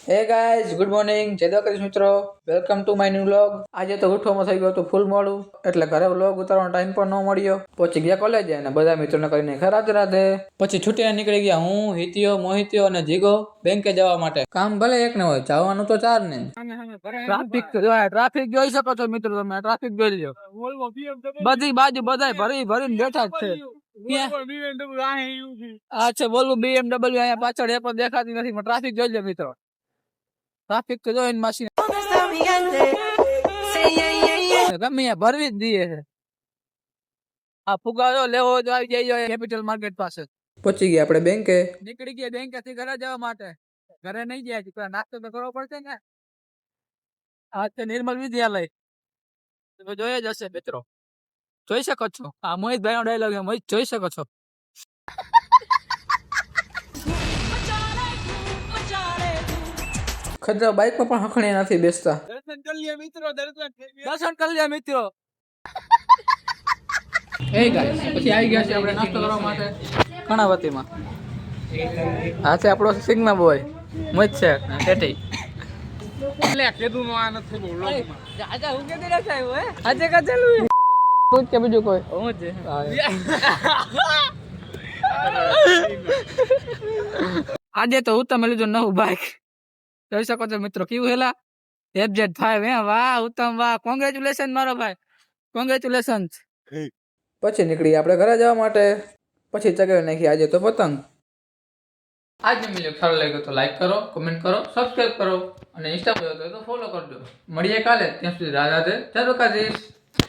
Hey guys, good morning, જય દ્વારકાધીશ મિત્રો, welcome to my new vlog. આજે તો ઉઠવામાં થઈ ગયો તો ફૂલ મોડું, એટલે ઘરે વ્લોગ ઉતારવાનો ટાઈમ પણ ન મળ્યો। પછી ગયા કોલેજે અને બધા મિત્રોને કરીને રાધે રાધે। પછી છૂટીને નીકળી ગયા હું, હિતિયો, મોહિતિયો અને જીગો બેંકે જવા માટે। કામ ભલે એક ને હોય, જવાનું તો ચાર ને। ટ્રાફિક જોઈ શકો છો મિત્રો, તમે ટ્રાફિક જોઈ લ્યો, બધી બાજુ બધાય ભરી ભરીને બેઠા જ છે। અચ્છા, બોલવું BMW અહીંયા પાછળ એ પણ દેખાતી નથી, પણ ટ્રાફિક જોઈ લો મિત્રો, ટ્રાફિક તો જોઈને માસી ગમે ભરવી જ દઈએ છે। આ ફુગારો લેવો તો આવી જાય કેપિટલ માર્કેટ પાસે। પહોંચી ગયા આપણે બેંકે, નીકળી ગયા બેંકે થી ઘરે જવા માટે। ઘરે નહીં જાય, નાસ્તો તો કરવો પડશે ને। આ છે નિર્મલ વિદ્યાલય, તમે જોઈ જ હશે મિત્રો, જોઈ શકો છો। આ મોહિતભાઈ નો ડાયલોગ છે, મોહિત જોઈ શકો છો। ખતરા બાઈક માં પણ હખણી નથી બેસતા। દર્શન કરી લે મિત્રો, દર્શન કરી લે મિત્રો। હે ગાઈસ, પછી આવી ગયા છે આપણે નાસ્તો કરવા માટે કર્ણાવતીમાં। આ છે આપણો સિગ્મા બોય મોહિત છે ટેટી। એટલે કેદું નો આ નથી બહુ લોગમાં આજા હું કેદી ના આવ્યો હે આજે કા ચાલુ તું કે બીજું કોઈ હું જ આજે તો ઉત્તમ લીધું નવું બાઈક, જોઈ શકો છો મિત્રો કેવું હેલા FZ5 હે। વાહ ઉત્તમ, વાહ, કોંગ્રેચ્યુલેશન મારો ભાઈ, કોંગ્રેચ્યુલેશન। પછી નીકળી આપણે ઘરે જવા માટે। પછી ચગાવી નાખી આજે તો પતંગ। આજનો વિડીયો સારો લાગ્યો તો લાઈક કરો, કમેન્ટ કરો, સબસ્ક્રાઇબ કરો અને ઇન્સ્ટા પર તો ફોલો કરજો। મળીએ કાલે, ત્યાં સુધી રાધે રાધે, જય દ્વારકાધીશ।